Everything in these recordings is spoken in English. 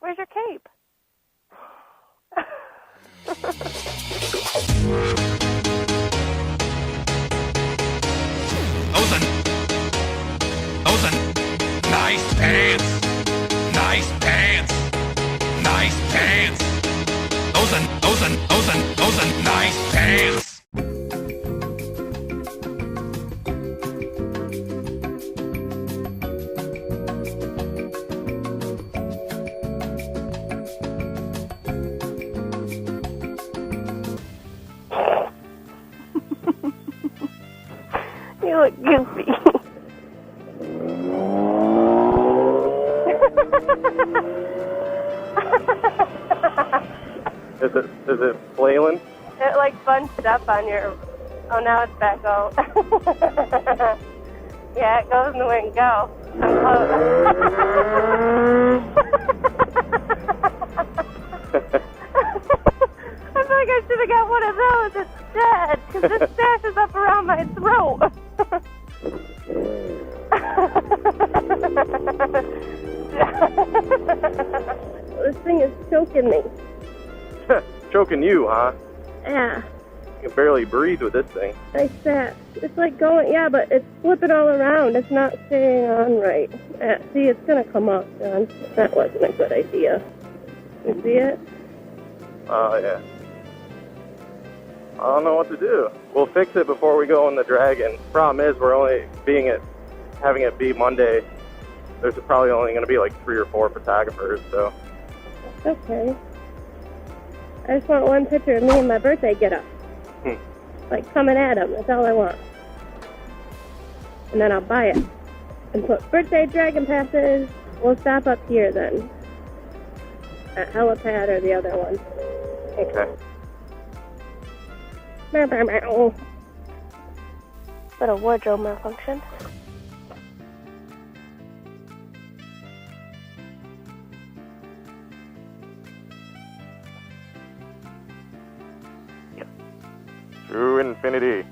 Where's your cape? Nice pants. Nice pants. Nice pants. Those are nice pants. You look goofy. Is it flailing? It like bunched up on your... Oh, now it's back out. Yeah, it goes in the wind. Go. I'm close. I feel like I should have got one of those instead, because this sash is up around my throat. This thing is choking me. Choking you, huh? Yeah. You can barely breathe with this thing. I sat. It's like going, yeah, but it's flipping all around. It's not staying on right. See, it's going to come off, John. That wasn't a good idea. You see it? Oh, yeah. I don't know what to do. We'll fix it before we go on the Dragon. Problem is, we're only having it be Monday. There's probably only going to be like 3 or 4 photographers, so. That's okay. I just want one picture of me and my birthday get-up. Like coming at him. That's all I want. And then I'll buy it. And put birthday dragon passes. We'll stop up here then. At Helipad or the other one. Okay. Little wardrobe malfunction. To infinity.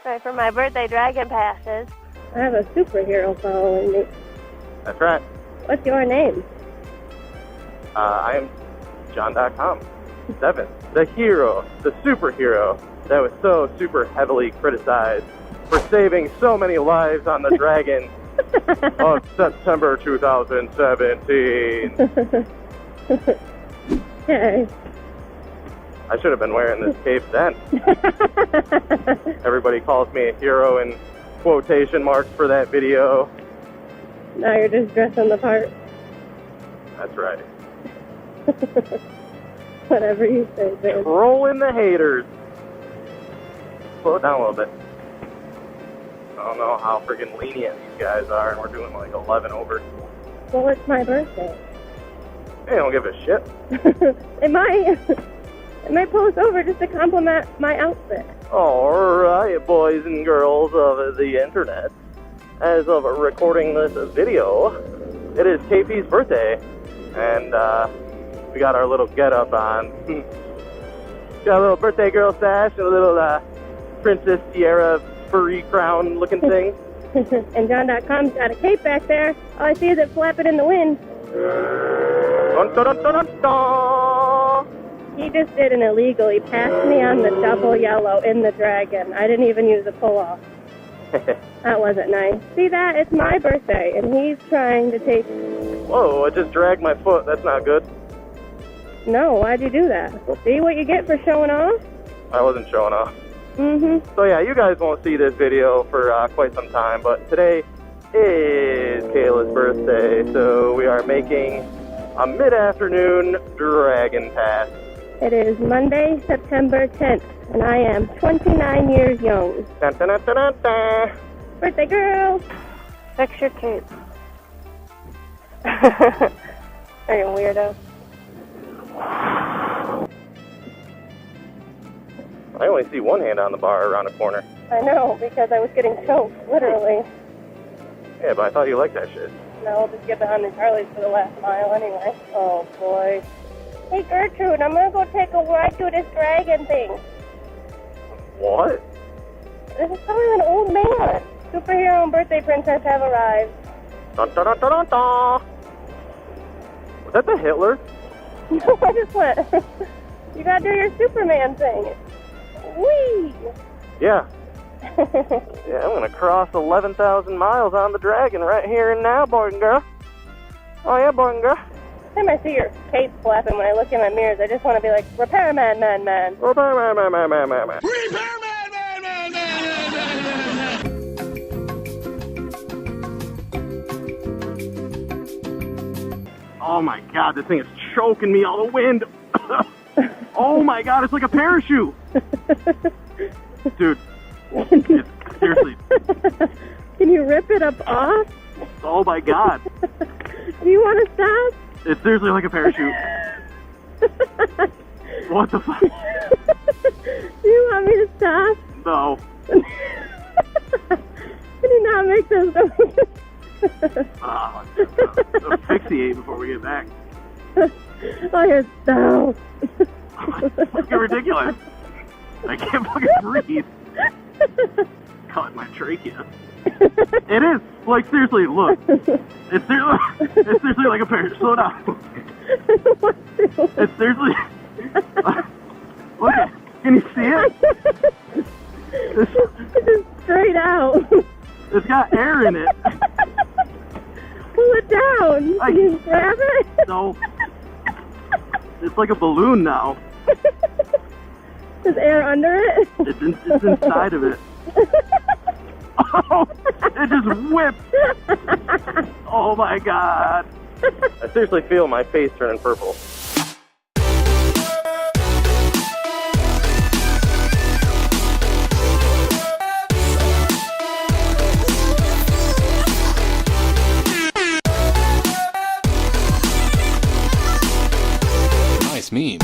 Right, for my birthday dragon passes. I have a superhero following me. That's right. What's your name? I am John.com. 7. The hero, the superhero that was so super heavily criticized for saving so many lives on the Dragon of September 2017. Okay. I should have been wearing this cape then. Everybody calls me a hero in quotation marks for that video. Now you're just dressing the part. That's right. Whatever you say, babe. Trolling the haters. Slow it down a little bit. I don't know how freaking lenient these guys are, and we're doing like 11 over. Well, it's my birthday. They don't give a shit. It might. It might pull us over just to compliment my outfit. All right, boys and girls of the internet. As of recording this video, it is KP's birthday, and we got our little get-up on. Got a little birthday girl sash and a little Princess Sierra furry crown looking thing. And John.com's got a cape back there. All I see is it flapping in the wind. Dun, dun, dun, dun, dun, dun. He just did an illegal. He passed me on the double yellow in the Dragon. I didn't even use a pull-off. That wasn't nice. See that? It's my birthday, and he's trying to take... Whoa, I just dragged my foot. That's not good. No, why'd you do that? See what you get for showing off? I wasn't showing off. Mm-hmm. So yeah, you guys won't see this video for quite some time, but today is Kayla's birthday, so we are making a mid-afternoon Dragon Pass. It is Monday, September 10th, and I am 29 years young. Dun, dun, dun, dun, dun. Birthday girl! Fix your cape. Are you a weirdo? I only see one hand on the bar around the corner. I know, because I was getting choked, literally. Yeah, but I thought you liked that shit. No, we'll just get behind the Charlies for the last mile anyway. Oh, boy. Hey, Gertrude, I'm going to go take a ride through this dragon thing. What? This is probably an old man. Superhero and birthday princess have arrived. Dun, dun, dun, dun, dun, dun. Was that the Hitler? No, I just went. You gotta do your Superman thing. Whee! Yeah. Yeah, I'm gonna cross 11,000 miles on the dragon right here and now, boy and girl. Oh yeah, boy and girl. Every time I see your cape flapping when I look in my mirrors, I just want to be like, repairman, man. Repairman. Oh my god, this thing is choking me, all the wind. Oh my god, it's like a parachute. Dude, it's, seriously. Can you rip it up off? Oh my god. Do you want to stop? It's seriously like a parachute. What the fuck? Do you want me to stop? No. Can you not make those noises? Oh, asphyxiate before we get back. Oh, you're so. It's fucking ridiculous. I can't fucking breathe. Caught my trachea. It is. Like, seriously, look. It's seriously like a parachute. Slow down. It's seriously. Look at. Can you see it? It's just straight out. It's got air in it. Pull it down. Can you grab it? No. It's like a balloon now. There's air under it? It's inside of it. Oh, it just whipped. Oh my god. I seriously feel my face turning purple. Nice meme.